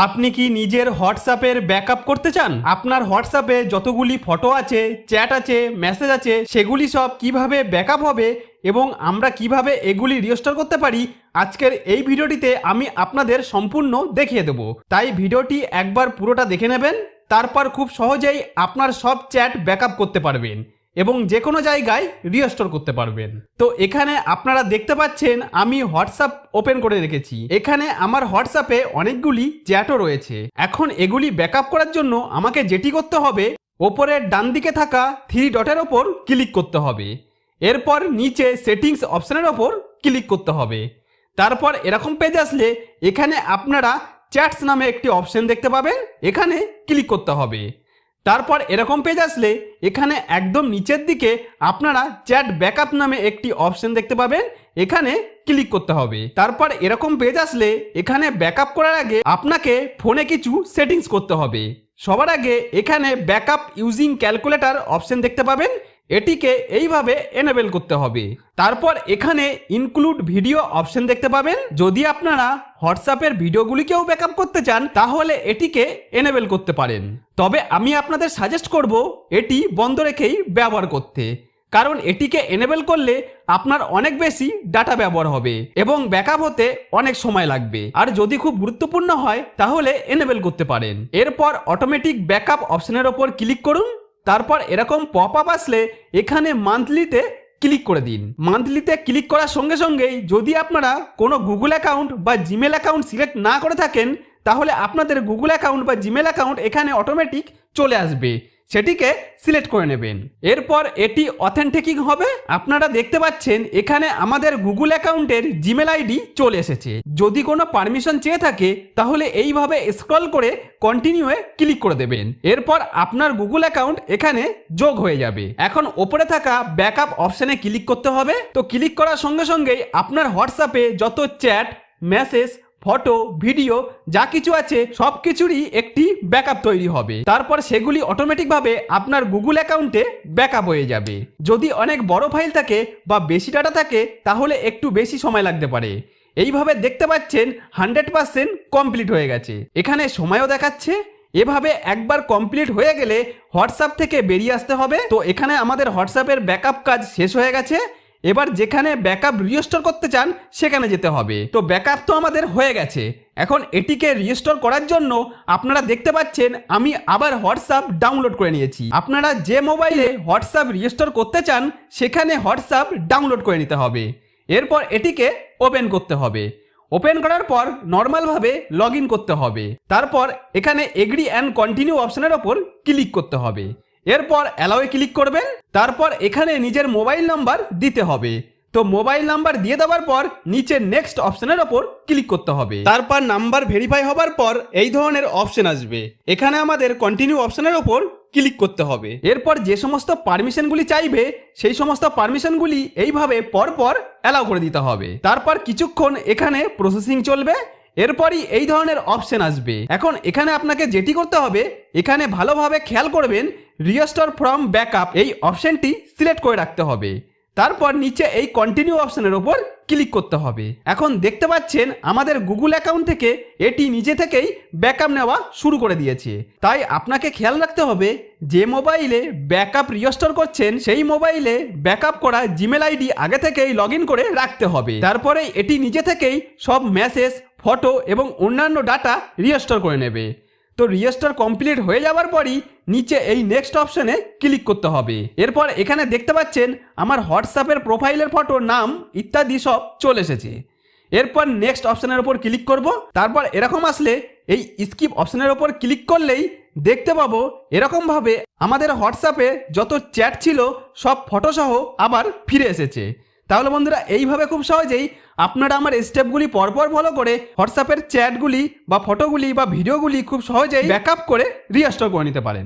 আপনি কি নিজের হোয়াটসঅ্যাপের ব্যাকআপ করতে চান? আপনার হোয়াটসঅ্যাপে যতগুলি ফটো আছে, চ্যাট আছে, মেসেজ আছে, সেগুলি সব কিভাবে ব্যাকআপ হবে এবং আমরা কিভাবে এগুলি রিস্টোর করতে পারি, আজকের এই ভিডিওটিতে আমি আপনাদের সম্পূর্ণ দেখিয়ে দেব। তাই ভিডিওটি একবার পুরোটা দেখে নেবেন, তারপর খুব সহজেই আপনার সব চ্যাট ব্যাকআপ করতে পারবেন এবং যে কোনো জায়গায় রিস্টোর করতে পারবেন। তো এখানে আপনারা দেখতে পাচ্ছেন আমি হোয়াটসঅ্যাপ ওপেন করে রেখেছি। এখানে আমার হোয়াটসঅ্যাপে অনেকগুলি চ্যাটও রয়েছে। এখন এগুলি ব্যাকআপ করার জন্য আমাকে যেটি করতে হবে, ওপরের ডান দিকে থাকা 3 ডটের ওপর ক্লিক করতে হবে। এরপর নিচে সেটিংস অপশনের ওপর ক্লিক করতে হবে। তারপর এরকম পেজ আসলে এখানে আপনারা চ্যাটস নামে একটি অপশন দেখতে পাবেন, এখানে ক্লিক করতে হবে। তারপর এরকম পেজ আসলে এখানে একদম নিচের দিকে আপনারা চ্যাট ব্যাকআপ নামে একটি অপশন দেখতে পাবেন, এখানে ক্লিক করতে হবে। তারপর এরকম পেজ আসলে এখানে ব্যাকআপ করার আগে আপনাকে ফোনে কিছু সেটিংস করতে হবে। সবার আগে এখানে ব্যাকআপ ইউজিং ক্যালকুলেটর অপশন দেখতে পাবেন, এটিকে এইভাবে এনেবেল করতে হবে। তারপর এখানে ইনক্লুড ভিডিও অপশন দেখতে পাবেন। যদি আপনারা হোয়াটসঅ্যাপের ভিডিওগুলিকেও ব্যাকআপ করতে চান তাহলে এটিকে এনেবেল করতে পারেন, তবে আমি আপনাদের সাজেস্ট করব এটি বন্ধ রেখেই ব্যবহার করতে, কারণ এটিকে এনেবেল করলে আপনার অনেক বেশি ডাটা ব্যবহার হবে এবং ব্যাকআপ হতে অনেক সময় লাগবে। আর যদি খুব গুরুত্বপূর্ণ হয় তাহলে এনেবেল করতে পারেন। এরপর অটোমেটিক ব্যাকআপ অপশনের ওপর ক্লিক করুন। তারপর এরকম পপ আপ আসলে এখানে মান্থলিতে ক্লিক করে দিন। মান্থলিতে ক্লিক করার সঙ্গে সঙ্গেই যদি আপনারা কোনো গুগল অ্যাকাউন্ট বা জিমেল অ্যাকাউন্ট সিলেক্ট না করে থাকেন তাহলে আপনাদের গুগল অ্যাকাউন্ট বা জিমেল অ্যাকাউন্ট এখানে অটোমেটিক চলে আসবে, সেটিকে সিলেক্ট করে নেবেন। এরপর এটি অথেন্টিকিং হবে। আপনারা দেখতে পাচ্ছেন এখানে আমাদের গুগল অ্যাকাউন্টের জিমেল আইডি চলে এসেছে। যদি কোনো পারমিশন চেয়ে থাকে তাহলে এইভাবে স্ক্রল করে কন্টিনিউয়ে ক্লিক করে দেবেন। এরপর আপনার গুগল অ্যাকাউন্ট এখানে যোগ হয়ে যাবে। এখন ওপরে থাকা ব্যাকআপ অপশনে ক্লিক করতে হবে। তো ক্লিক করার সঙ্গে সঙ্গেই আপনার হোয়াটসঅ্যাপে যত চ্যাট, মেসেজ, ফটো, ভিডিও যা কিছু আছে সব কিছুরই একটি ব্যাকআপ তৈরি হবে। তারপর সেগুলি অটোমেটিকভাবে আপনার গুগল অ্যাকাউন্টে ব্যাকআপ হয়ে যাবে। যদি অনেক বড় ফাইল থাকে বা বেশি ডাটা থাকে তাহলে একটু বেশি সময় লাগতে পারে। এইভাবে দেখতে পাচ্ছেন 100% কমপ্লিট হয়ে গেছে। এখানে সময়ও দেখাচ্ছে। এভাবে একবার কমপ্লিট হয়ে গেলে হোয়াটসঅ্যাপ থেকে বেরিয়ে আসতে হবে। তো এখানে আমাদের হোয়াটসঅ্যাপের ব্যাকআপ কাজ শেষ হয়ে গেছে। এবার যেখানে ব্যাকআপ রিস্টোর করতে চান সেখানে যেতে হবে। তো ব্যাকআপ তো আমাদের হয়ে গেছে, এখন এটিকে রিস্টোর করার জন্য আপনারা দেখতে পাচ্ছেন আমি আবার হোয়াটসঅ্যাপ ডাউনলোড করে নিয়েছি। আপনারা যে মোবাইলে হোয়াটসঅ্যাপ রিস্টোর করতে চান সেখানে হোয়াটসঅ্যাপ ডাউনলোড করে নিতে হবে। এরপর এটিকে ওপেন করতে হবে। ওপেন করার পর নর্মালভাবে লগ ইন করতে হবে। তারপর এখানে এগ্রি অ্যান্ড কন্টিনিউ অপশনের ওপর ক্লিক করতে হবে। এরপর অ্যালাওয়ে ক্লিক করবেন। তারপর এখানে নিজের মোবাইল নাম্বার দিতে হবে। তো মোবাইল নাম্বার দিয়ে দেওয়ার পর নিচে নেক্সট অপশনের ওপর ক্লিক করতে হবে। তারপর নাম্বার ভেরিফাই হবার পর এই ধরনের অপশন আসবে। এখানে আমাদের কন্টিনিউ অপশনের ওপর ক্লিক করতে হবে। এরপর যে সমস্ত পারমিশনগুলি চাইবে সেই সমস্ত পারমিশনগুলি এইভাবে পরপর অ্যালাউ করে দিতে হবে। তারপর কিছুক্ষণ এখানে প্রসেসিং চলবে। এরপরই এই ধরনের অপশন আসবে। এখন এখানে আপনাকে যেটি করতে হবে, এখানে ভালোভাবে খেয়াল করবেন রিস্টোর ফ্রম ব্যাকআপ এই অপশনটি সিলেক্ট করে রাখতে হবে। তারপর নিচে এই কন্টিনিউ অপশনের ওপর ক্লিক করতে হবে। এখন দেখতে পাচ্ছেন আমাদের গুগল অ্যাকাউন্ট থেকে এটি নিজে থেকেই ব্যাকআপ নেওয়া শুরু করে দিয়েছে। তাই আপনাকে খেয়াল রাখতে হবে যে মোবাইলে ব্যাকআপ রিস্টোর করছেন সেই মোবাইলে ব্যাকআপ করা জিমেল আইডি আগে থেকেই লগ ইন করে রাখতে হবে। তারপরে এটি নিজে থেকেই সব মেসেজ, ফটো এবং অন্যান্য ডাটা রিস্টোর করে নেবে। তো রিস্টোর কমপ্লিট হয়ে যাওয়ার পরই নিচে এই নেক্সট অপশনে ক্লিক করতে হবে। এরপর এখানে দেখতে পাচ্ছেন আমার হোয়াটসঅ্যাপের প্রোফাইলের ফটো, নাম ইত্যাদি সব চলে এসেছে। এরপর নেক্সট অপশনের ওপর ক্লিক করব। তারপর এরকম আসলে এই স্কিপ অপশনের ওপর ক্লিক করলেই দেখতে পাবো এরকমভাবে আমাদের হোয়াটসঅ্যাপে যত চ্যাট ছিল সব ফটোসহ আবার ফিরে এসেছে। তাহলে বন্ধুরা এইভাবে খুব সহজেই আপনারা আমার স্টেপগুলি পরপর ফলো করে হোয়াটসঅ্যাপের চ্যাটগুলি বা ফটোগুলি বা ভিডিওগুলি খুব সহজেই ব্যাকআপ করে রিস্টোর করে নিতে পারেন।